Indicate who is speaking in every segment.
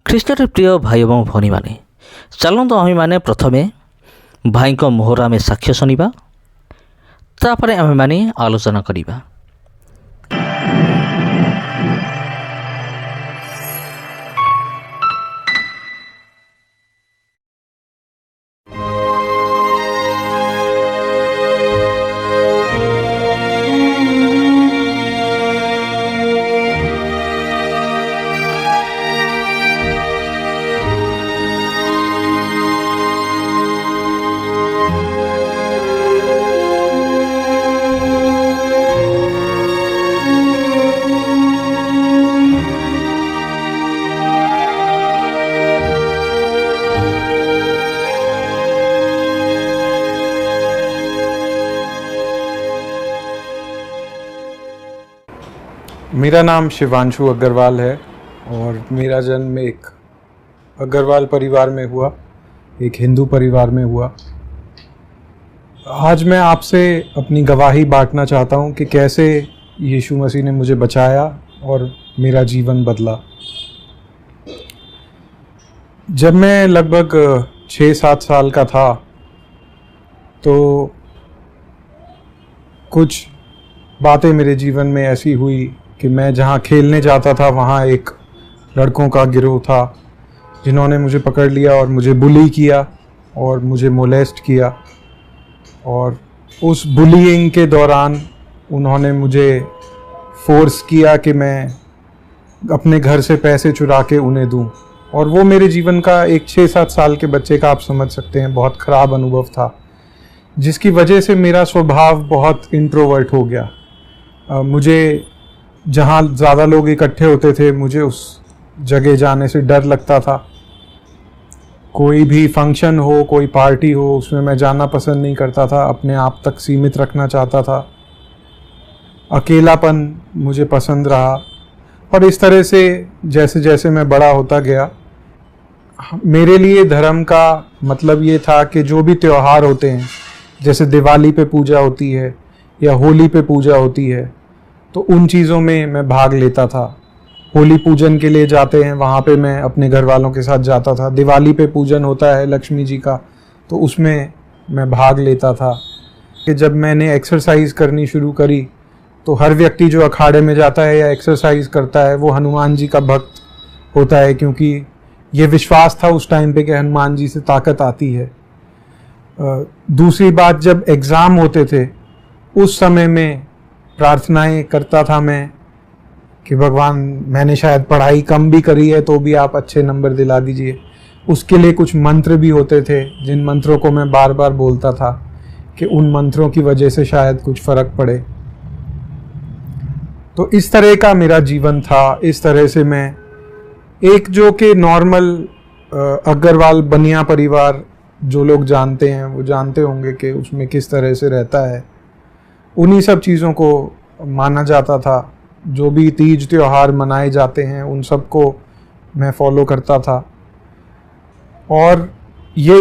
Speaker 1: ଖ୍ରୀଷ୍ଟରେ ପ୍ରିୟ ଭାଇ ଏବଂ ଭଉଣୀମାନେ, ଚାଲନ୍ତୁ ଆମେମାନେ ପ୍ରଥମେ ଭାଇଙ୍କ ମୁହଁରୁ ଆମେ ସାକ୍ଷ୍ୟ ଶୁଣିବା, ତାପରେ ଆମେମାନେ ଆଲୋଚନା କରିବା।
Speaker 2: मेरा नाम शिवांशु अग्रवाल है और मेरा जन्म एक अग्रवाल परिवार में हुआ, एक हिंदू परिवार में हुआ। आज मैं आपसे अपनी गवाही बांटना चाहता हूँ कि कैसे यीशु मसीह ने मुझे बचाया और मेरा जीवन बदला। जब मैं लगभग 6-7 साल का था तो कुछ बातें मेरे जीवन में ऐसी हुई कि मैं जहाँ खेलने जाता था वहाँ एक लड़कों का गिरोह था जिन्होंने मुझे पकड़ लिया और मुझे बुली किया और मुझे मोलेस्ट किया। और उस बुलिंग के दौरान उन्होंने मुझे फोर्स किया कि मैं अपने घर से पैसे चुरा के उन्हें दूं। और वो मेरे जीवन का एक 6-7 साल के बच्चे का आप समझ सकते हैं बहुत ख़राब अनुभव था, जिसकी वजह से मेरा स्वभाव बहुत इंट्रोवर्ट हो गया। मुझे जहाँ ज़्यादा लोग इकट्ठे होते थे मुझे उस जगह जाने से डर लगता था। कोई भी फंक्शन हो, कोई पार्टी हो, उसमें मैं जाना पसंद नहीं करता था, अपने आप तक सीमित रखना चाहता था। अकेलापन मुझे पसंद रहा। और इस तरह से जैसे जैसे मैं बड़ा होता गया, मेरे लिए धर्म का मतलब ये था कि जो भी त्यौहार होते हैं, जैसे दिवाली पे पूजा होती है या होली पे पूजा होती है, तो उन चीज़ों में मैं भाग लेता था। होली पूजन के लिए जाते हैं, वहाँ पे मैं अपने घर वालों के साथ जाता था। दिवाली पे पूजन होता है लक्ष्मी जी का, तो उसमें मैं भाग लेता था। कि जब मैंने एक्सरसाइज करनी शुरू करी तो हर व्यक्ति जो अखाड़े में जाता है या एक्सरसाइज करता है वो हनुमान जी का भक्त होता है, क्योंकि ये विश्वास था उस टाइम पे कि हनुमान जी से ताकत आती है। दूसरी बात, जब एग्ज़ाम होते थे उस समय में प्रार्थनाएं करता था मैं कि भगवान, मैंने शायद पढ़ाई कम भी करी है तो भी आप अच्छे नंबर दिला दीजिए। उसके लिए कुछ मंत्र भी होते थे जिन मंत्रों को मैं बार बार बोलता था कि उन मंत्रों की वजह से शायद कुछ फ़र्क पड़े। तो इस तरह का मेरा जीवन था। इस तरह से मैं एक जो कि नॉर्मल अग्रवाल बनिया परिवार जो लोग जानते हैं वो जानते होंगे कि उसमें किस तरह से रहता है, उन्हीं सब चीज़ों को माना जाता था। जो भी तीज त्यौहार मनाए जाते हैं उन सब को मैं फॉलो करता था। और ये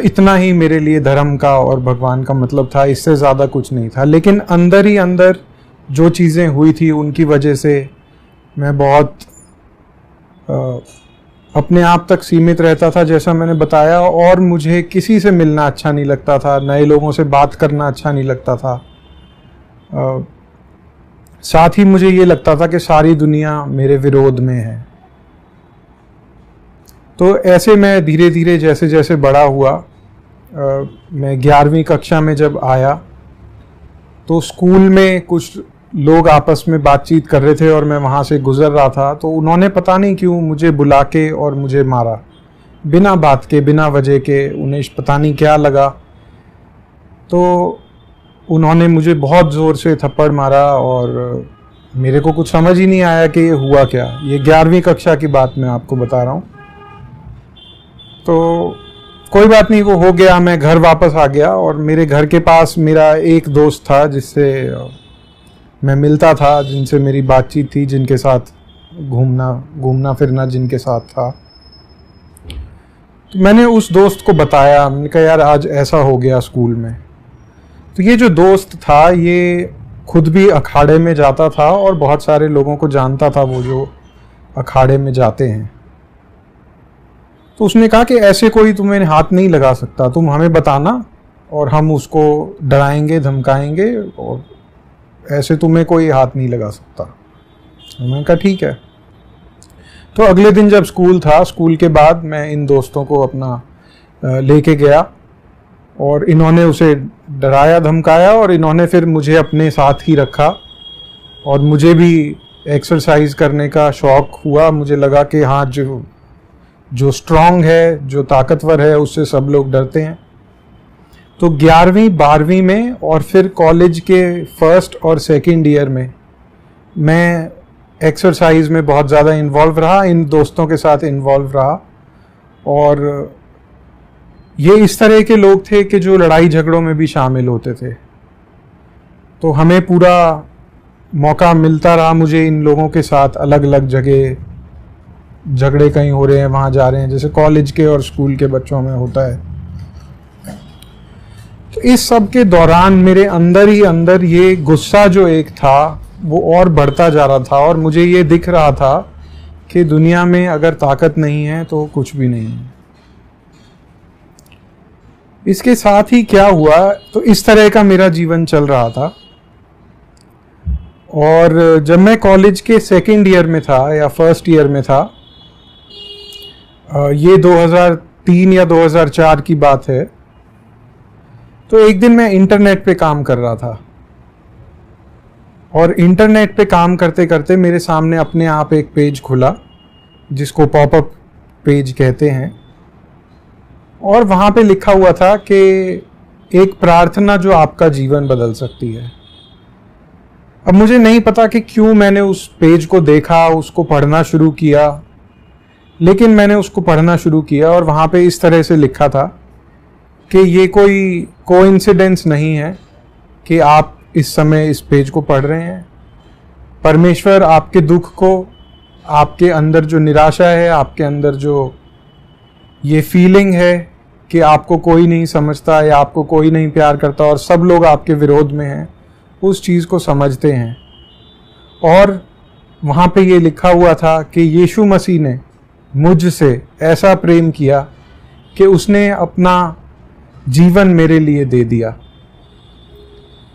Speaker 2: इतना ही मेरे लिए धर्म का और भगवान का मतलब था, इससे ज़्यादा कुछ नहीं था। लेकिन अंदर ही अंदर जो चीज़ें हुई थी उनकी वजह से मैं बहुत अपने आप तक सीमित रहता था, जैसा मैंने बताया। और मुझे किसी से मिलना अच्छा नहीं लगता था, नए लोगों से बात करना अच्छा नहीं लगता था। साथ ही मुझे ये लगता था कि सारी दुनिया मेरे विरोध में है। तो ऐसे मैं धीरे धीरे जैसे जैसे बड़ा हुआ, मैं 11वीं कक्षा में जब आया तो स्कूल में कुछ लोग आपस में बातचीत कर रहे थे और मैं वहाँ से गुज़र रहा था, तो उन्होंने पता नहीं क्यों मुझे बुला के और मुझे मारा, बिना बात के, बिना वजह के। उन्हें पता नहीं क्या लगा, तो उन्होंने मुझे बहुत ज़ोर से थप्पड़ मारा और मेरे को कुछ समझ ही नहीं आया कि ये हुआ क्या। ये 11वीं कक्षा की बात मैं आपको बता रहा हूँ। तो कोई बात नहीं, वो हो गया। मैं घर वापस आ गया और मेरे घर के पास मेरा एक दोस्त था जिससे मैं मिलता था, जिनसे मेरी बातचीत थी, जिनके साथ घूमना फिरना जिनके साथ था। तो मैंने उस दोस्त को बताया, मैंने कहा यार आज ऐसा हो गया स्कूल में। तो ये जो दोस्त था ये खुद भी अखाड़े में जाता था और बहुत सारे लोगों को जानता था, वो जो अखाड़े में जाते हैं। तो उसने कहा कि ऐसे कोई तुम्हें हाथ नहीं लगा सकता, तुम हमें बताना और हम उसको डराएंगे धमकाएंगे, और ऐसे तुम्हें कोई हाथ नहीं लगा सकता। मैंने कहा ठीक है। तो अगले दिन जब स्कूल था, स्कूल के बाद मैं इन दोस्तों को अपना लेके गया और इन्होंने उसे डराया धमकाया, और इन्होंने फिर मुझे अपने साथ ही रखा और मुझे भी एक्सरसाइज करने का शौक़ हुआ। मुझे लगा कि हाँ, जो स्ट्रांग है, जो ताकतवर है, उससे सब लोग डरते हैं। तो 11वीं 12वीं में और फिर कॉलेज के फर्स्ट और सेकंड ईयर में मैं एक्सरसाइज में बहुत ज़्यादा इन्वॉल्व रहा, इन दोस्तों के साथ इन्वॉल्व रहा। और ये इस तरह के लोग थे कि जो लड़ाई झगड़ों में भी शामिल होते थे। तो हमें पूरा मौका मिलता रहा, मुझे इन लोगों के साथ अलग अलग जगह झगड़े कहीं हो रहे हैं वहाँ जा रहे हैं, जैसे कॉलेज के और स्कूल के बच्चों में होता है। तो इस सब के दौरान मेरे अंदर ही अंदर ये गुस्सा जो एक था वो और बढ़ता जा रहा था, और मुझे ये दिख रहा था कि दुनिया में अगर ताकत नहीं है तो कुछ भी नहीं है। इसके साथ ही क्या हुआ, तो इस तरह का मेरा जीवन चल रहा था। और जब मैं कॉलेज के सेकंड ईयर में था या फर्स्ट ईयर में था, ये 2003 या 2004 की बात है, तो एक दिन मैं इंटरनेट पे काम कर रहा था, और इंटरनेट पे काम करते करते मेरे सामने अपने आप एक पेज खुला जिसको पॉपअप पेज कहते हैं, और वहाँ पे लिखा हुआ था कि एक प्रार्थना जो आपका जीवन बदल सकती है। अब मुझे नहीं पता कि क्यों मैंने उस पेज को देखा, उसको पढ़ना शुरू किया, लेकिन मैंने उसको पढ़ना शुरू किया और वहाँ पे इस तरह से लिखा था कि ये कोई कोइंसिडेंस नहीं है कि आप इस समय इस पेज को पढ़ रहे हैं। परमेश्वर आपके दुख को, आपके अंदर जो निराशा है, आपके अंदर जो ये फीलिंग है कि आपको कोई नहीं समझता या आपको कोई नहीं प्यार करता और सब लोग आपके विरोध में हैं, उस चीज़ को समझते हैं। और वहाँ पे ये लिखा हुआ था कि यीशु मसीह ने मुझसे ऐसा प्रेम किया कि उसने अपना जीवन मेरे लिए दे दिया,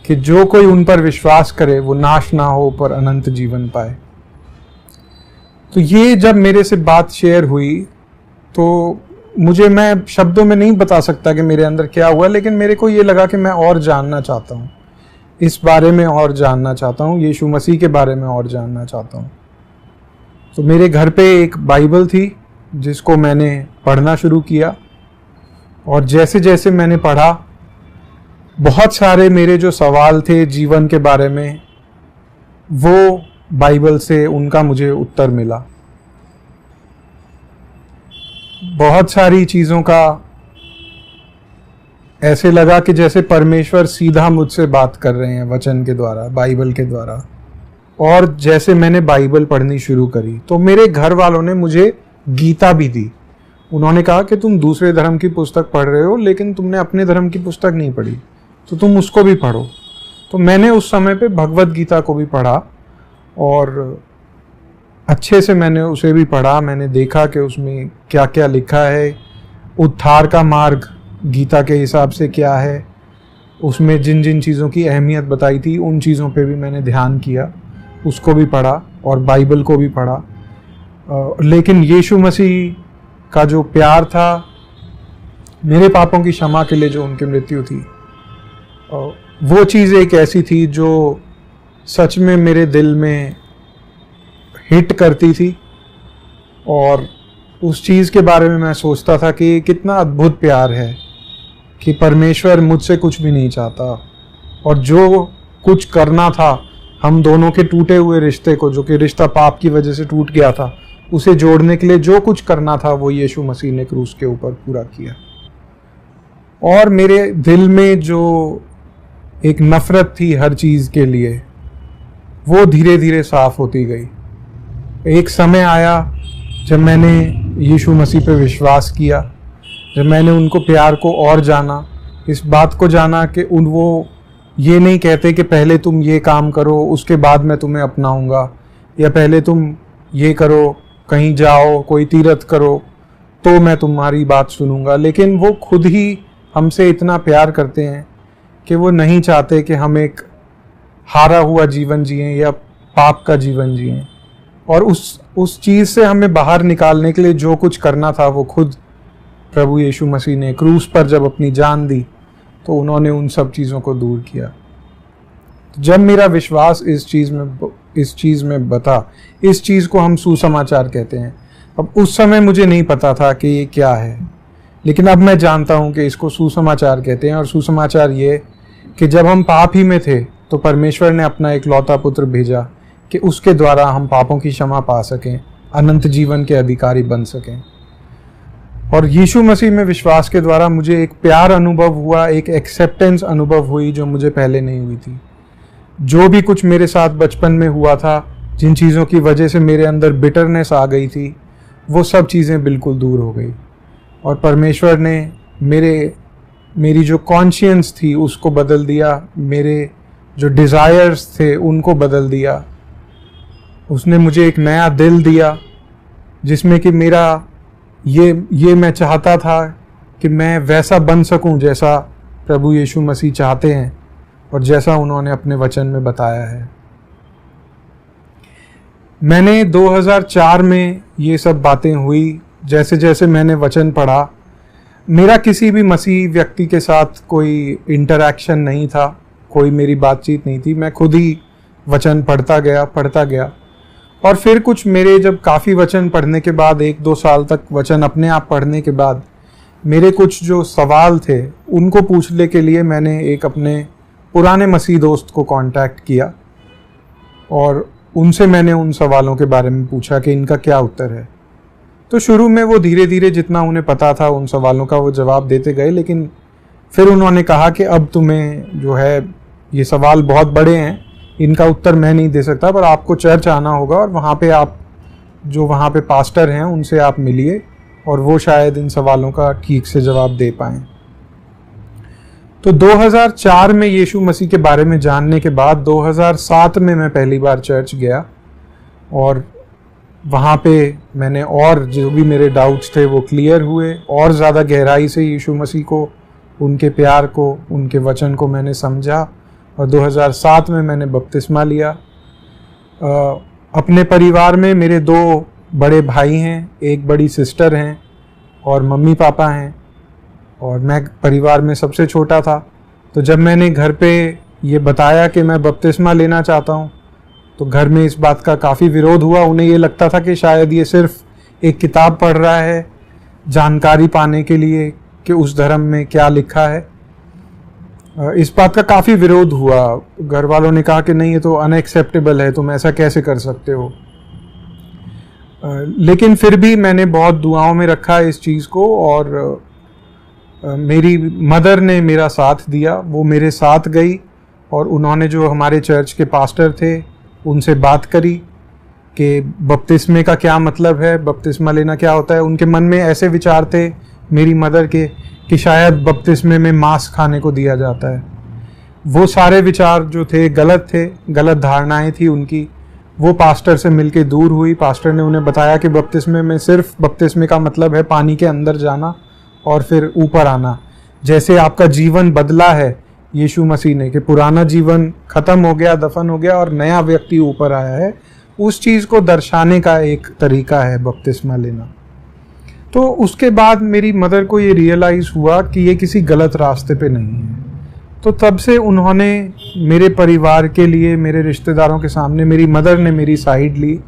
Speaker 2: कि जो कोई उन पर विश्वास करे वो नाश ना हो पर अनंत जीवन पाए। तो ये जब मेरे से बात शेयर हुई तो मैं शब्दों में नहीं बता सकता कि मेरे अंदर क्या हुआ, लेकिन मेरे को ये लगा कि मैं और जानना चाहता हूँ, इस बारे में और जानना चाहता हूँ, यीशु मसीह के बारे में और जानना चाहता हूँ। तो मेरे घर पे एक बाइबल थी जिसको मैंने पढ़ना शुरू किया, और जैसे जैसे मैंने पढ़ा, बहुत सारे मेरे जो सवाल थे जीवन के बारे में, वो बाइबल से उनका मुझे उत्तर मिला। बहुत सारी चीज़ों का ऐसे लगा कि जैसे परमेश्वर सीधा मुझसे बात कर रहे हैं वचन के द्वारा, बाइबल के द्वारा। और जैसे मैंने बाइबल पढ़नी शुरू करी तो मेरे घर वालों ने मुझे गीता भी दी। उन्होंने कहा कि तुम दूसरे धर्म की पुस्तक पढ़ रहे हो, लेकिन तुमने अपने धर्म की पुस्तक नहीं पढ़ी, तो तुम उसको भी पढ़ो। तो मैंने उस समय पे भगवत गीता को भी पढ़ा, और अच्छे से मैंने उसे भी पढ़ा। मैंने देखा कि उसमें क्या क्या लिखा है, उद्धार का मार्ग गीता के हिसाब से क्या है, उसमें जिन जिन चीज़ों की अहमियत बताई थी उन चीज़ों पे भी मैंने ध्यान किया, उसको भी पढ़ा और बाइबल को भी पढ़ा। लेकिन यीशु मसीह का जो प्यार था, मेरे पापों की क्षमा के लिए जो उनकी मृत्यु थी, वो चीज़ एक ऐसी थी जो सच में मेरे दिल में हिट करती थी। और उस चीज़ के बारे में मैं सोचता था कि कितना अद्भुत प्यार है कि परमेश्वर मुझसे कुछ भी नहीं चाहता, और जो कुछ करना था हम दोनों के टूटे हुए रिश्ते को, जो कि रिश्ता पाप की वजह से टूट गया था, उसे जोड़ने के लिए जो कुछ करना था वो यीशु मसीह ने क्रूस के ऊपर पूरा किया। और मेरे दिल में जो एक नफ़रत थी हर चीज़ के लिए, वो धीरे धीरे साफ होती गई। एक समय आया जब मैंने यीशु मसीह पे विश्वास किया, जब मैंने उनको प्यार को और जाना, इस बात को जाना कि वो ये नहीं कहते कि पहले तुम ये काम करो उसके बाद मैं तुम्हें अपनाऊंगा, या पहले तुम ये करो, कहीं जाओ, कोई तीर्थ करो तो मैं तुम्हारी बात सुनूंगा। लेकिन वो खुद ही हमसे इतना प्यार करते हैं कि वो नहीं चाहते कि हम एक हारा हुआ जीवन जिएं या पाप का जीवन जिएं। और उस चीज़ से हमें बाहर निकालने के लिए जो कुछ करना था वो खुद प्रभु यीशु मसीह ने क्रूस पर जब अपनी जान दी तो उन्होंने उन सब चीज़ों को दूर किया। जब मेरा विश्वास इस चीज़ में बता, इस चीज़ को हम सुसमाचार कहते हैं। अब उस समय मुझे नहीं पता था कि ये क्या है, लेकिन अब मैं जानता हूँ कि इसको सुसमाचार कहते हैं। और सुसमाचार ये कि जब हम पाप ही में थे तो परमेश्वर ने अपना इकलौता पुत्र भेजा कि उसके द्वारा हम पापों की क्षमा पा सकें, अनंत जीवन के अधिकारी बन सकें। और यीशु मसीह में विश्वास के द्वारा मुझे एक प्यार अनुभव हुआ, एक एक्सेप्टेंस अनुभव हुई जो मुझे पहले नहीं हुई थी। जो भी कुछ मेरे साथ बचपन में हुआ था, जिन चीज़ों की वजह से मेरे अंदर बिटरनेस आ गई थी, वो सब चीज़ें बिल्कुल दूर हो गई। और परमेश्वर ने मेरी जो कॉन्शियंस थी उसको बदल दिया, मेरे जो डिज़ायर्स थे उनको बदल दिया। उसने मुझे एक नया दिल दिया जिसमें कि मेरा ये मैं चाहता था कि मैं वैसा बन सकूं जैसा प्रभु यीशु मसीह चाहते हैं और जैसा उन्होंने अपने वचन में बताया है। मैंने 2004 में ये सब बातें हुई। जैसे जैसे मैंने वचन पढ़ा, मेरा किसी भी मसीह व्यक्ति के साथ कोई इंटरैक्शन नहीं था, कोई मेरी बातचीत नहीं थी। मैं खुद ही वचन पढ़ता गया। और फिर कुछ मेरे जब काफ़ी वचन पढ़ने के बाद, 1-2 साल तक वचन अपने आप पढ़ने के बाद, मेरे कुछ जो सवाल थे उनको पूछने के लिए मैंने एक अपने पुराने मसीह दोस्त को कांटेक्ट किया और उनसे मैंने उन सवालों के बारे में पूछा कि इनका क्या उत्तर है। तो शुरू में वो धीरे धीरे जितना उन्हें पता था उन सवालों का वो जवाब देते गए, लेकिन फिर उन्होंने कहा कि अब तुम्हें जो है ये सवाल बहुत बड़े हैं, इनका उत्तर मैं नहीं दे सकता, पर आपको चर्च आना होगा और वहाँ पे आप जो वहाँ पे पास्टर हैं उनसे आप मिलिए और वो शायद इन सवालों का ठीक से जवाब दे पाएँ। तो 2004 में यीशु मसीह के बारे में जानने के बाद 2007 में मैं पहली बार चर्च गया और वहाँ पे मैंने और जो भी मेरे डाउट्स थे वो क्लियर हुए। और ज़्यादा गहराई से यीशु मसीह को, उनके प्यार को, उनके वचन को मैंने समझा और 2007 में मैंने बपतिस्मा लिया। अपने परिवार में मेरे 2 बड़े भाई हैं, एक बड़ी सिस्टर हैं और मम्मी पापा हैं और मैं परिवार में सबसे छोटा था। तो जब मैंने घर पे ये बताया कि मैं बपतिस्मा लेना चाहता हूँ तो घर में इस बात का काफ़ी विरोध हुआ। उन्हें ये लगता था कि शायद ये सिर्फ एक किताब पढ़ रहा है जानकारी पाने के लिए कि उस धर्म में क्या लिखा है। इस बात का काफ़ी विरोध हुआ। घर वालों ने कहा कि नहीं, ये तो अनएक्सेप्टेबल है, तुम ऐसा कैसे कर सकते हो। लेकिन फिर भी मैंने बहुत दुआओं में रखा इस चीज़ को और मेरी मदर ने मेरा साथ दिया। वो मेरे साथ गई और उन्होंने जो हमारे चर्च के पास्टर थे उनसे बात करी कि बपतिस्मे का क्या मतलब है, बपतिस्मा लेना क्या होता है। उनके मन में ऐसे विचार थे मेरी मदर के कि शायद बपतिस्मे में मांस खाने को दिया जाता है। वो सारे विचार जो थे गलत थे, गलत धारणाएं थी उनकी। वो पास्टर से मिलके दूर हुई। पास्टर ने उन्हें बताया कि बपतिस्मे में सिर्फ बपतिस्मे का मतलब है पानी के अंदर जाना और फिर ऊपर आना। जैसे आपका जीवन बदला है यीशु मसीह ने कि पुराना जीवन खत्म हो गया, दफन हो गया और नया व्यक्ति ऊपर आया है, उस चीज़ को दर्शाने का एक तरीका है बपतिस्मा लेना। तो उसके बाद मेरी मदर को ये रियलाइज़ हुआ कि ये किसी गलत रास्ते पे नहीं है। तो तब से उन्होंने मेरे परिवार के लिए, मेरे रिश्तेदारों के सामने मेरी मदर ने मेरी साइड ली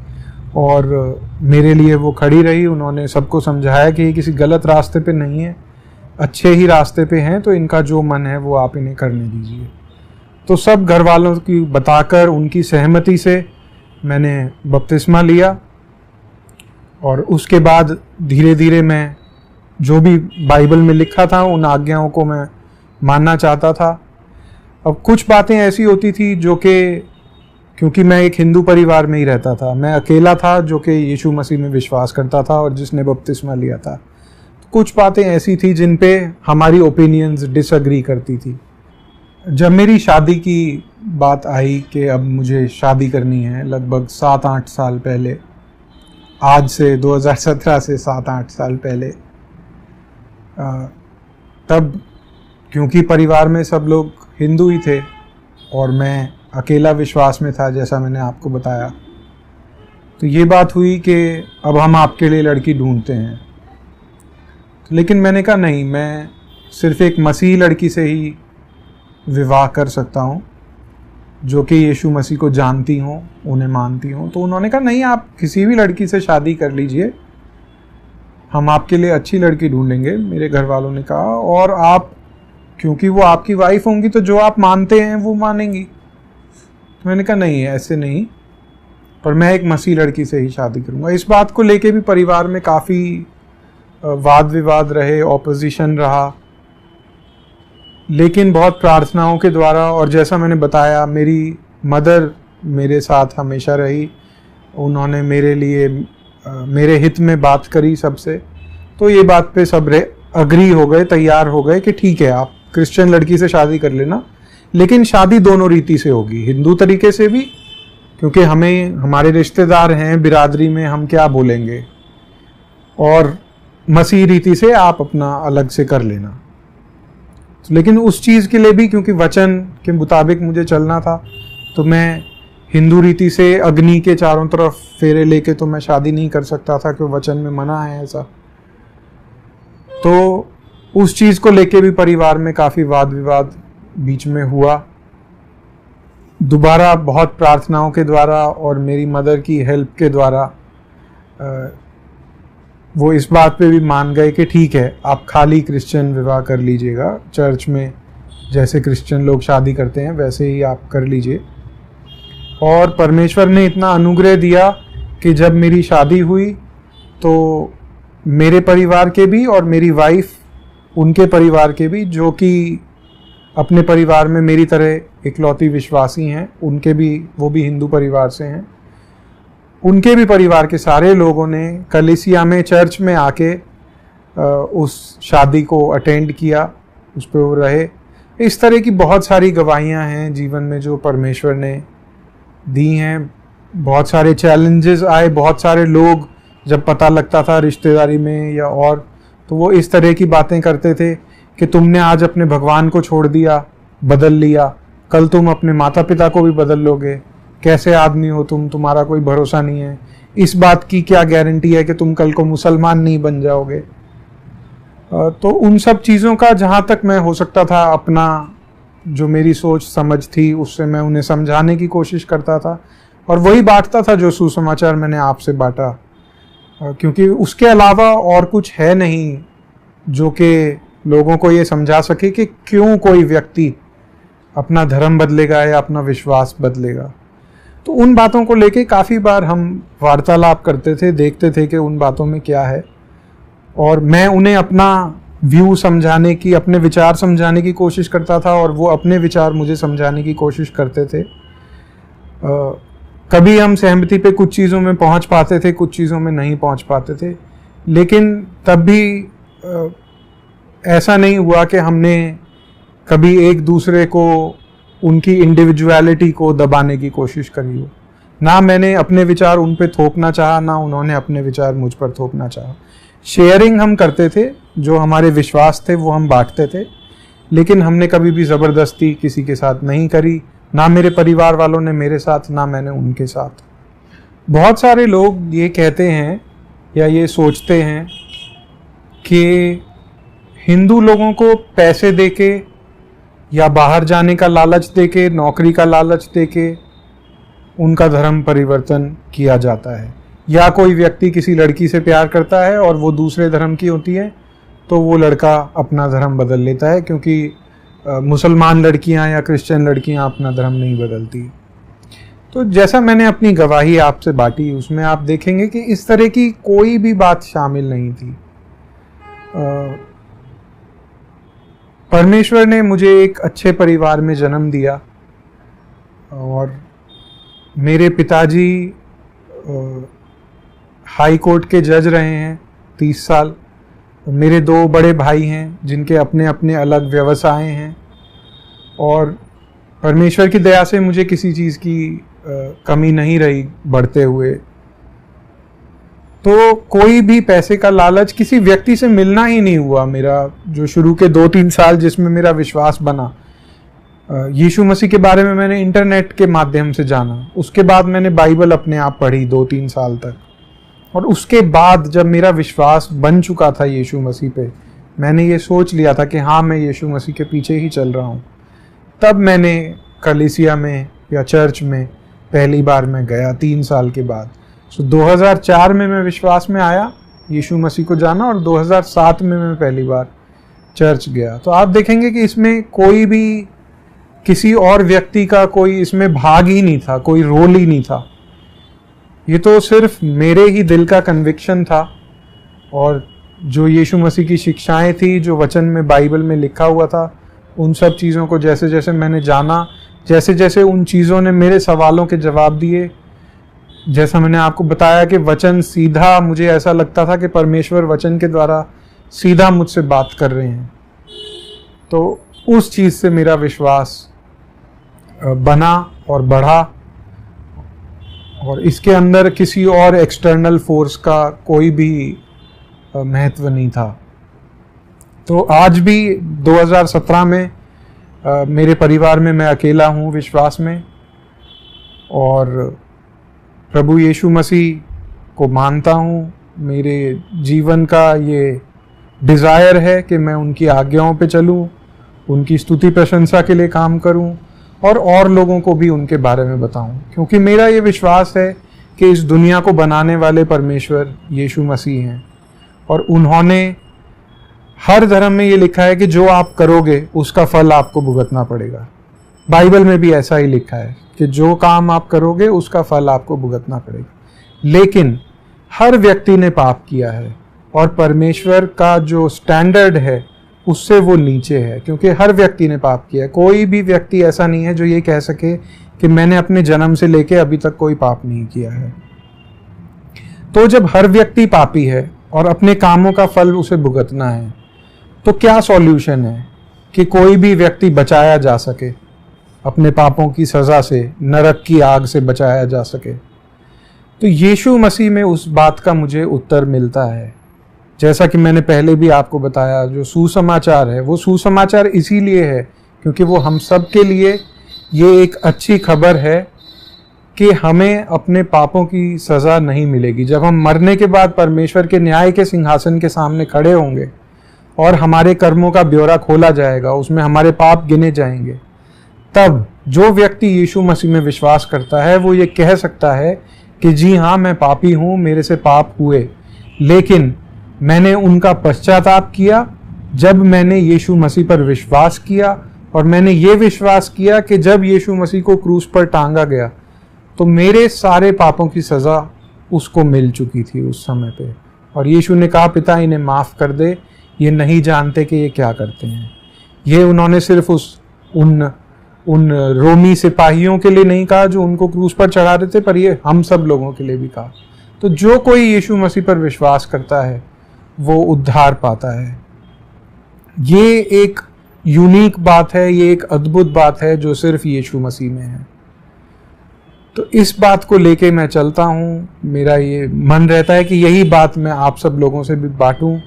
Speaker 2: और मेरे लिए वो खड़ी रही। उन्होंने सबको समझाया कि ये किसी गलत रास्ते पे नहीं है, अच्छे ही रास्ते पे हैं, तो इनका जो मन है वो आप इन्हें करने दीजिए। तो सब घर वालों की बताकर उनकी सहमति से मैंने बपतिस्मा लिया और उसके बाद धीरे धीरे मैं जो भी बाइबल में लिखा था उन आज्ञाओं को मैं मानना चाहता था। अब कुछ बातें ऐसी होती थी जो कि, क्योंकि मैं एक हिंदू परिवार में ही रहता था, मैं अकेला था जो कि यीशु मसीह में विश्वास करता था और जिसने बपतिस्मा लिया था। कुछ बातें ऐसी थी जिन पे हमारी ओपिनियंस डिसएग्री करती थी। जब मेरी शादी की बात आई कि अब मुझे शादी करनी है, लगभग 7-8 साल पहले, आज से 2017 से 7-8 साल पहले, तब क्योंकि परिवार में सब लोग हिंदू ही थे और मैं अकेला विश्वास में था, जैसा मैंने आपको बताया, तो ये बात हुई कि अब हम आपके लिए लड़की ढूंढते हैं। लेकिन मैंने कहा नहीं, मैं सिर्फ एक मसीह लड़की से ही विवाह कर सकता हूँ जो कि यीशु मसीह को जानती हों, उन्हें मानती हों। तो उन्होंने कहा नहीं, आप किसी भी लड़की से शादी कर लीजिए, हम आपके लिए अच्छी लड़की ढूंढेंगे, मेरे घर वालों ने कहा, और आप क्योंकि वो आपकी वाइफ होंगी तो जो आप मानते हैं वो मानेंगी। तो मैंने कहा नहीं, ऐसे नहीं, पर मैं एक मसीह लड़की से ही शादी करूँगा। इस बात को लेके भी परिवार में काफ़ी वाद विवाद रहे, ऑपोजिशन रहा, लेकिन बहुत प्रार्थनाओं के द्वारा, और जैसा मैंने बताया मेरी मदर मेरे साथ हमेशा रही, उन्होंने मेरे लिए मेरे हित में बात करी सबसे, तो ये बात पे सब अग्री हो गए, तैयार हो गए कि ठीक है, आप क्रिश्चियन लड़की से शादी कर लेना, लेकिन शादी दोनों रीति से होगी, हिंदू तरीके से भी, क्योंकि हमें हमारे रिश्तेदार हैं बिरादरी में, हम क्या बोलेंगे, और मसीह रीति से आप अपना अलग से कर लेना। लेकिन उस चीज़ के लिए भी क्योंकि वचन के मुताबिक मुझे चलना था, तो मैं हिंदू रीति से अग्नि के चारों तरफ फेरे लेके तो मैं शादी नहीं कर सकता था, क्योंकि वचन में मना है ऐसा। तो उस चीज़ को लेके भी परिवार में काफ़ी वाद विवाद बीच में हुआ। दोबारा बहुत प्रार्थनाओं के द्वारा और मेरी मदर की हेल्प के द्वारा वो इस बात पे भी मान गए कि ठीक है, आप खाली क्रिश्चियन विवाह कर लीजिएगा, चर्च में जैसे क्रिश्चियन लोग शादी करते हैं वैसे ही आप कर लीजिए। और परमेश्वर ने इतना अनुग्रह दिया कि जब मेरी शादी हुई तो मेरे परिवार के भी और मेरी वाइफ उनके परिवार के भी, जो कि अपने परिवार में मेरी तरह इकलौती विश्वासी हैं, उनके भी, वो भी हिंदू परिवार से हैं, उनके भी परिवार के सारे लोगों ने कलीसिया में, चर्च में आके उस शादी को अटेंड किया, उस पर वो रहे। इस तरह की बहुत सारी गवाहियां हैं जीवन में जो परमेश्वर ने दी हैं। बहुत सारे चैलेंजेस आए, बहुत सारे लोग जब पता लगता था रिश्तेदारी में या और, तो वो इस तरह की बातें करते थे कि तुमने आज अपने भगवान को छोड़ दिया, बदल लिया, कल तुम अपने माता पिता को भी बदल लोगे, कैसे आदमी हो तुम, तुम्हारा कोई भरोसा नहीं है, इस बात की क्या गारंटी है कि तुम कल को मुसलमान नहीं बन जाओगे। तो उन सब चीज़ों का जहाँ तक मैं हो सकता था, अपना जो मेरी सोच समझ थी उससे मैं उन्हें समझाने की कोशिश करता था, और वही बांटता था जो सुसमाचार मैंने आपसे बांटा, क्योंकि उसके अलावा और कुछ है नहीं जो कि लोगों को ये समझा सके कि क्यों कोई व्यक्ति अपना धर्म बदलेगा या अपना विश्वास बदलेगा। तो उन बातों को लेके काफ़ी बार हम वार्तालाप करते थे, देखते थे कि उन बातों में क्या है, और मैं उन्हें अपना व्यू समझाने की, अपने विचार समझाने की कोशिश करता था, और वो अपने विचार मुझे समझाने की कोशिश करते थे। कभी हम सहमति पे कुछ चीज़ों में पहुंच पाते थे, कुछ चीज़ों में नहीं पहुंच पाते थे, लेकिन तब भी ऐसा नहीं हुआ कि हमने कभी एक दूसरे को, उनकी इंडिविजुअलिटी को दबाने की कोशिश करी हो। ना मैंने अपने विचार उन पे थोपना चाहा, ना उन्होंने अपने विचार मुझ पर थोपना चाहा। शेयरिंग हम करते थे, जो हमारे विश्वास थे वो हम बांटते थे, लेकिन हमने कभी भी ज़बरदस्ती किसी के साथ नहीं करी, ना मेरे परिवार वालों ने मेरे साथ, ना मैंने उनके साथ। बहुत सारे लोग ये कहते हैं या ये सोचते हैं कि हिंदू लोगों को पैसे देके या बाहर जाने का लालच देके, नौकरी का लालच देके उनका धर्म परिवर्तन किया जाता है, या कोई व्यक्ति किसी लड़की से प्यार करता है और वो दूसरे धर्म की होती है तो वो लड़का अपना धर्म बदल लेता है, क्योंकि मुसलमान लड़कियां या क्रिश्चियन लड़कियां अपना धर्म नहीं बदलती। तो जैसा मैंने अपनी गवाही आपसे बांटी, उसमें आप देखेंगे कि इस तरह की कोई भी बात शामिल नहीं थी। परमेश्वर ने मुझे एक अच्छे परिवार में जन्म दिया, और मेरे पिताजी हाई कोर्ट के जज रहे हैं 30 साल। मेरे 2 बड़े भाई हैं जिनके अपने अपने अलग व्यवसाय हैं, और परमेश्वर की दया से मुझे किसी चीज़ की कमी नहीं रही बढ़ते हुए। तो कोई भी पैसे का लालच, किसी व्यक्ति से मिलना ही नहीं हुआ मेरा जो शुरू के 2-3 साल जिसमें मेरा विश्वास बना। यीशु मसीह के बारे में मैंने इंटरनेट के माध्यम से जाना, उसके बाद मैंने बाइबल अपने आप पढ़ी 2-3 साल तक, और उसके बाद जब मेरा विश्वास बन चुका था यीशु मसीह पे, मैंने ये सोच लिया था कि हाँ मैं यीशु मसीह के पीछे ही चल रहा हूँ, तब मैंने कलीसिया में या चर्च में पहली बार मैं गया 3 साल के बाद। 2004 में मैं विश्वास में आया, यीशु मसीह को जाना, और 2007 में मैं पहली बार चर्च गया। तो आप देखेंगे कि इसमें कोई भी किसी और व्यक्ति का कोई इसमें भाग ही नहीं था, कोई रोल ही नहीं था। ये तो सिर्फ मेरे ही दिल का कन्विक्शन था, और जो यीशु मसीह की शिक्षाएं थी, जो वचन में बाइबल में लिखा हुआ था, उन सब चीज़ों को जैसे जैसे मैंने जाना, जैसे जैसे उन चीज़ों ने मेरे सवालों के जवाब दिए, जैसा मैंने आपको बताया कि वचन सीधा, मुझे ऐसा लगता था कि परमेश्वर वचन के द्वारा सीधा मुझसे बात कर रहे हैं, तो उस चीज़ से मेरा विश्वास बना और बढ़ा, और इसके अंदर किसी और एक्सटर्नल फोर्स का कोई भी महत्व नहीं था। तो आज भी 2017 में मेरे परिवार में मैं अकेला हूँ विश्वास में, और प्रभु यीशु मसीह को मानता हूँ। मेरे जीवन का ये डिज़ायर है कि मैं उनकी आज्ञाओं पे चलूँ, उनकी स्तुति प्रशंसा के लिए काम करूँ, और लोगों को भी उनके बारे में बताऊँ, क्योंकि मेरा ये विश्वास है कि इस दुनिया को बनाने वाले परमेश्वर यीशु मसीह हैं, और उन्होंने हर धर्म में ये लिखा है कि जो आप करोगे उसका फल आपको भुगतना पड़ेगा। बाइबल में भी ऐसा ही लिखा है कि जो काम आप करोगे उसका फल आपको भुगतना पड़ेगा। लेकिन हर व्यक्ति ने पाप किया है, और परमेश्वर का जो स्टैंडर्ड है उससे वो नीचे है, क्योंकि हर व्यक्ति ने पाप किया है। कोई भी व्यक्ति ऐसा नहीं है जो ये कह सके कि मैंने अपने जन्म से लेके अभी तक कोई पाप नहीं किया है। तो जब हर व्यक्ति पापी है और अपने कामों का फल उसे भुगतना है, तो क्या सॉल्यूशन है कि कोई भी व्यक्ति बचाया जा सके, अपने पापों की सज़ा से, नरक की आग से बचाया जा सके? तो यीशु मसीह में उस बात का मुझे उत्तर मिलता है। जैसा कि मैंने पहले भी आपको बताया, जो सुसमाचार है वो सुसमाचार इसीलिए है क्योंकि वो हम सब के लिए ये एक अच्छी खबर है कि हमें अपने पापों की सज़ा नहीं मिलेगी। जब हम मरने के बाद परमेश्वर के न्याय के सिंहासन के सामने खड़े होंगे और हमारे कर्मों का ब्यौरा खोला जाएगा, उसमें हमारे पाप गिने जाएंगे, तब जो व्यक्ति यीशु मसीह में विश्वास करता है वो ये कह सकता है कि जी हाँ, मैं पापी हूँ, मेरे से पाप हुए, लेकिन मैंने उनका पश्चाताप किया जब मैंने यीशु मसीह पर विश्वास किया, और मैंने ये विश्वास किया कि जब यीशु मसीह को क्रूस पर टांगा गया तो मेरे सारे पापों की सज़ा उसको मिल चुकी थी उस समय पे। और यीशु ने कहा, पिता इन्हें माफ़ कर दे, ये नहीं जानते कि ये क्या करते हैं। ये उन्होंने सिर्फ उन रोमी सिपाहियों के लिए नहीं कहा जो उनको क्रूस पर चढ़ा रहे थे, पर ये हम सब लोगों के लिए भी कहा। तो जो कोई यीशु मसीह पर विश्वास करता है वो उद्धार पाता है। ये एक यूनिक बात है, ये एक अद्भुत बात है जो सिर्फ यीशु मसीह में है। तो इस बात को लेके मैं चलता हूँ। मेरा ये मन रहता है कि यही बात मैं आप सब लोगों से भी बांटूँ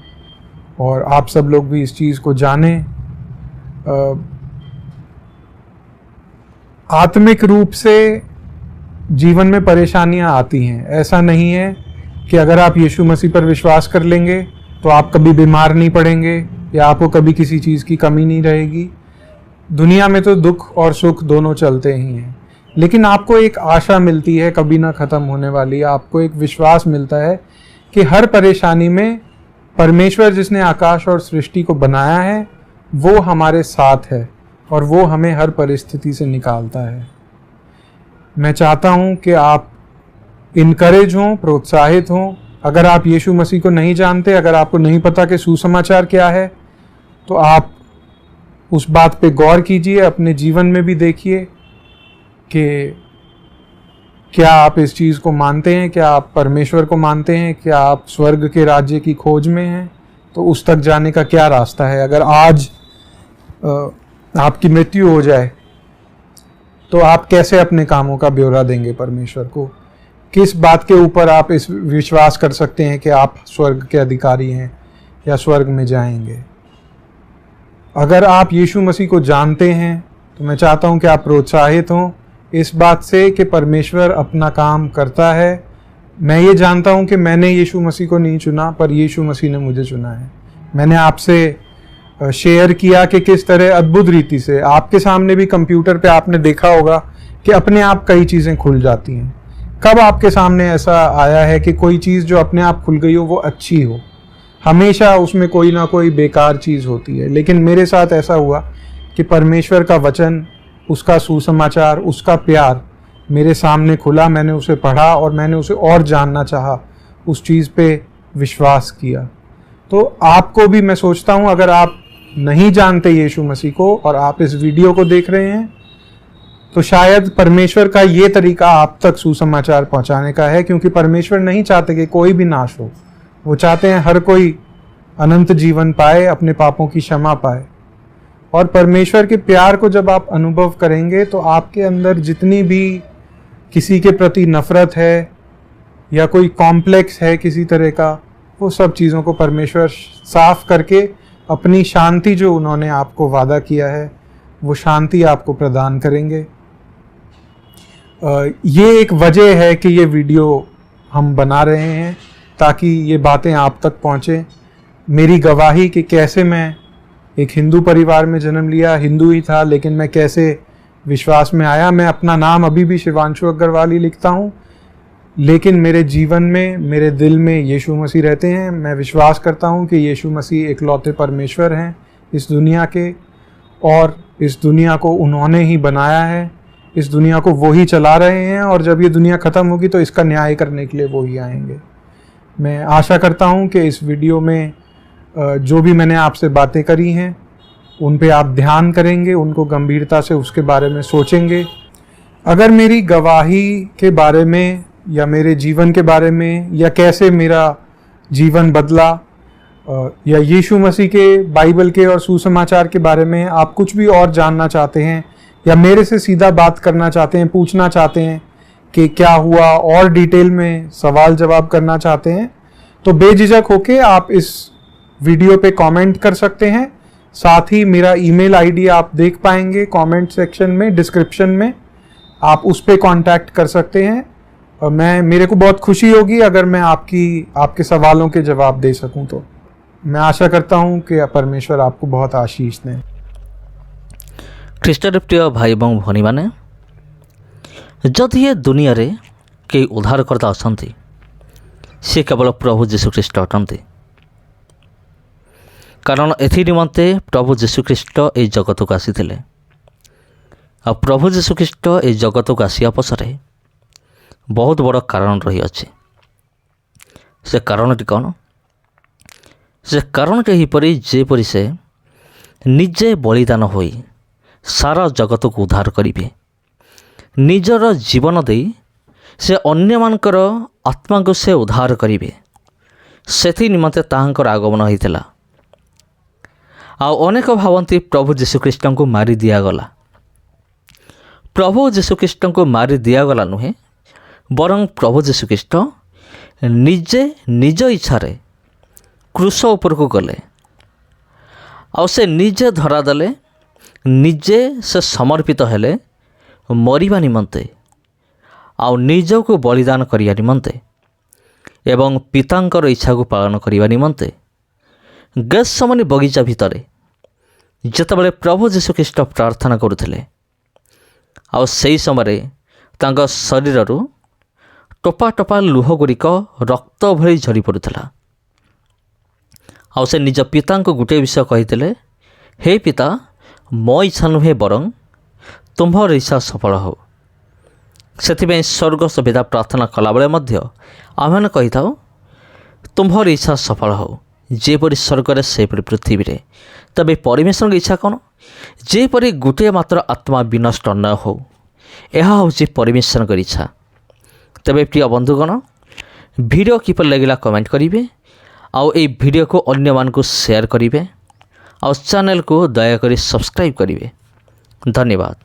Speaker 2: और आप सब लोग भी इस चीज़ को जानें। आत्मिक रूप से जीवन में परेशानियां आती हैं। ऐसा नहीं है कि अगर आप यीशु मसीह पर विश्वास कर लेंगे तो आप कभी बीमार नहीं पड़ेंगे या आपको कभी किसी चीज़ की कमी नहीं रहेगी। दुनिया में तो दुख और सुख दोनों चलते ही हैं, लेकिन आपको एक आशा मिलती है कभी ना ख़त्म होने वाली। आपको एक विश्वास मिलता है कि हर परेशानी में परमेश्वर जिसने आकाश और सृष्टि को बनाया है वो हमारे साथ है और वो हमें हर परिस्थिति से निकालता है। मैं चाहता हूँ कि आप इनकरेज हों, प्रोत्साहित हों। अगर आप यीशु मसीह को नहीं जानते, अगर आपको नहीं पता कि सुसमाचार क्या है, तो आप उस बात पे गौर कीजिए, अपने जीवन में भी देखिए कि क्या आप इस चीज़ को मानते हैं, क्या आप परमेश्वर को मानते हैं, क्या आप स्वर्ग के राज्य की खोज में हैं, तो उस तक जाने का क्या रास्ता है। अगर आज आपकी मृत्यु हो जाए तो आप कैसे अपने कामों का ब्यौरा देंगे परमेश्वर को। किस बात के ऊपर आप इस विश्वास कर सकते हैं कि आप स्वर्ग के अधिकारी हैं या स्वर्ग में जाएंगे। अगर आप यीशु मसीह को जानते हैं तो मैं चाहता हूं कि आप प्रोत्साहित हों इस बात से कि परमेश्वर अपना काम करता है। मैं ये जानता हूं कि मैंने यीशु मसीह को नहीं चुना, पर यीशु मसीह ने मुझे चुना है। मैंने आपसे शेयर किया कि किस तरह अद्भुत रीति से आपके सामने भी कंप्यूटर पे आपने देखा होगा कि अपने आप कई चीज़ें खुल जाती हैं। कब आपके सामने ऐसा आया है कि कोई चीज़ जो अपने आप खुल गई हो वो अच्छी हो? हमेशा उसमें कोई ना कोई बेकार चीज़ होती है। लेकिन मेरे साथ ऐसा हुआ कि परमेश्वर का वचन, उसका सुसमाचार, उसका प्यार मेरे सामने खुला। मैंने उसे पढ़ा और मैंने उसे और जानना चाहा, उस चीज़ पे विश्वास किया। तो आपको भी मैं सोचता हूँ, अगर आप नहीं जानते यीशु मसीह को और आप इस वीडियो को देख रहे हैं, तो शायद परमेश्वर का ये तरीका आप तक सुसमाचार पहुंचाने का है, क्योंकि परमेश्वर नहीं चाहते कि कोई भी नाश हो। वो चाहते हैं हर कोई अनंत जीवन पाए, अपने पापों की क्षमा पाए। और परमेश्वर के प्यार को जब आप अनुभव करेंगे तो आपके अंदर जितनी भी किसी के प्रति नफरत है या कोई कॉम्प्लेक्स है किसी तरह का, वो सब चीज़ों को परमेश्वर साफ करके अपनी शांति जो उन्होंने आपको वादा किया है वो शांति आपको प्रदान करेंगे। ये एक वजह है कि ये वीडियो हम बना रहे हैं, ताकि ये बातें आप तक पहुँचें। मेरी गवाही कि कैसे मैं एक हिंदू परिवार में जन्म लिया, हिंदू ही था, लेकिन मैं कैसे विश्वास में आया। मैं अपना नाम अभी भी शिवांशु अग्रवाल ही लिखता हूँ, लेकिन मेरे जीवन में, मेरे दिल में यीशु मसीह रहते हैं। मैं विश्वास करता हूँ कि यीशु मसीह इकलौते परमेश्वर हैं इस दुनिया के, और इस दुनिया को उन्होंने ही बनाया है, इस दुनिया को वो ही चला रहे हैं, और जब ये दुनिया ख़त्म होगी तो इसका न्याय करने के लिए वो ही आएंगे। मैं आशा करता हूँ कि इस वीडियो में जो भी मैंने आपसे बातें करी हैं उन पे आप ध्यान करेंगे, उनको गंभीरता से उसके बारे में सोचेंगे। अगर मेरी गवाही के बारे में या मेरे जीवन के बारे में या कैसे मेरा जीवन बदला या यीशु मसीह के, बाइबल के और सुसमाचार के बारे में आप कुछ भी और जानना चाहते हैं या मेरे से सीधा बात करना चाहते हैं, पूछना चाहते हैं कि क्या हुआ, और डिटेल में सवाल जवाब करना चाहते हैं, तो बेझिझक होके आप इस वीडियो पे कमेंट कर सकते हैं। साथ ही मेरा ईमेल आईडी आप देख पाएंगे कमेंट सेक्शन में, डिस्क्रिप्शन में, आप उस पे कांटेक्ट कर सकते हैं। और मेरे को बहुत खुशी होगी अगर मैं आपके सवालों के जवाब दे सकूं। तो मैं आशा करता हूं कि परमेश्वर आपको बहुत आशीष दें।
Speaker 1: ଖ୍ରୀଷ୍ଟରେ ପ୍ରିୟ ଭାଇ ଏବଂ ଭଉଣୀମାନେ, ଯଦି ଏ ଦୁନିଆରେ କେହି ଉଦ୍ଧାରକର୍ତ୍ତା ଅଛନ୍ତି, ସେ କେବଳ ପ୍ରଭୁ ଯୀଶୁଖ୍ରୀଷ୍ଟ ଅଟନ୍ତି। କାରଣ ଏଥି ନିମନ୍ତେ ପ୍ରଭୁ ଯୀଶୁଖ୍ରୀଷ୍ଟ ଏହି ଜଗତକୁ ଆସିଥିଲେ। ଆଉ ପ୍ରଭୁ ଯୀଶୁଖ୍ରୀଷ୍ଟ ଏହି ଜଗତକୁ ଆସିବା ପଛରେ ବହୁତ ବଡ଼ କାରଣ ରହିଅଛି। ସେ କାରଣଟି କ'ଣ? ସେ କାରଣଟି ଏହିପରି, ଯେପରି ସେ ନିଜେ ବଳିଦାନ ହୋଇ ସାରା ଜଗତକୁ ଉଦ୍ଧାର କରିବେ। ନିଜର ଜୀବନ ଦେଇ ସେ ଅନ୍ୟମାନଙ୍କର ଆତ୍ମାକୁ ସେ ଉଦ୍ଧାର କରିବେ। ସେଥି ନିମନ୍ତେ ତାହାଙ୍କର ଆଗମନ ହୋଇଥିଲା। ଆଉ ଅନେକ ଭାବନ୍ତି ପ୍ରଭୁ ଯୀଶୁଖ୍ରୀଷ୍ଟଙ୍କୁ ମାରି ଦିଆଗଲା। ପ୍ରଭୁ ଯୀଶୁଖ୍ରୀଷ୍ଟଙ୍କୁ ମାରି ଦିଆଗଲା ନୁହେଁ, ବରଂ ପ୍ରଭୁ ଯୀଶୁଖ୍ରୀଷ୍ଟ ନିଜେ ନିଜ ଇଚ୍ଛାରେ କ୍ରୁଶ ଉପରକୁ ଗଲେ। ଆଉ ସେ ନିଜେ ଧରାଦେଲେ, ନିଜେ ସେ ସମର୍ପିତ ହେଲେ ମରିବା ନିମନ୍ତେ, ଆଉ ନିଜକୁ ବଳିଦାନ କରିବା ନିମନ୍ତେ ଏବଂ ପିତାଙ୍କର ଇଚ୍ଛାକୁ ପାଳନ କରିବା ନିମନ୍ତେ। ଗେତ୍‌ସେମନୀ ବଗିଚା ଭିତରେ ଯେତେବେଳେ ପ୍ରଭୁ ଯୀଶୁଖ୍ରୀଷ୍ଟ ପ୍ରାର୍ଥନା କରୁଥିଲେ, ଆଉ ସେହି ସମୟରେ ତାଙ୍କ ଶରୀରରୁ ଟୋପା ଟୋପା ଲୁହ ଗୁଡ଼ିକ ରକ୍ତ ଭଳି ଝରି ପଡ଼ୁଥିଲା। ଆଉ ସେ ନିଜ ପିତାଙ୍କୁ ଗୋଟିଏ ବିଷୟ କହିଥିଲେ, ହେ ପିତା, ମୋ ଇଚ୍ଛା ନୁହେଁ ବରଂ ତୁମ୍ଭର ଇଚ୍ଛା ସଫଳ ହେଉ। ସେଥିପାଇଁ ସ୍ୱର୍ଗସ୍ଥ ପିତା ପ୍ରାର୍ଥନା କଲାବେଳେ ମଧ୍ୟ ଆମେମାନେ କହିଥାଉ, ତୁମ୍ଭର ଇଚ୍ଛା ସଫଳ ହେଉ, ଯେପରି ସ୍ୱର୍ଗରେ ସେପରି ପୃଥିବୀରେ। ତେବେ ପରମେଶ୍ୱରଙ୍କ ଇଚ୍ଛା କ'ଣ? ଯେପରି ଗୋଟିଏ ମାତ୍ର ଆତ୍ମା ବିନଷ୍ଟ ନ ହେଉ, ଏହା ହେଉଛି ପରମେଶ୍ୱରଙ୍କ ଇଚ୍ଛା। ତେବେ ପ୍ରିୟ ବନ୍ଧୁଗଣ, ଭିଡ଼ିଓ କିପରି ଲାଗିଲା କମେଣ୍ଟ କରିବେ, ଆଉ ଏହି ଭିଡ଼ିଓକୁ ଅନ୍ୟମାନଙ୍କୁ ସେୟାର କରିବେ, ଆଉ ଚ୍ୟାନେଲକୁ ଦୟାକରି ସବସ୍କ୍ରାଇବ୍ କରିବେ। ଧନ୍ୟବାଦ।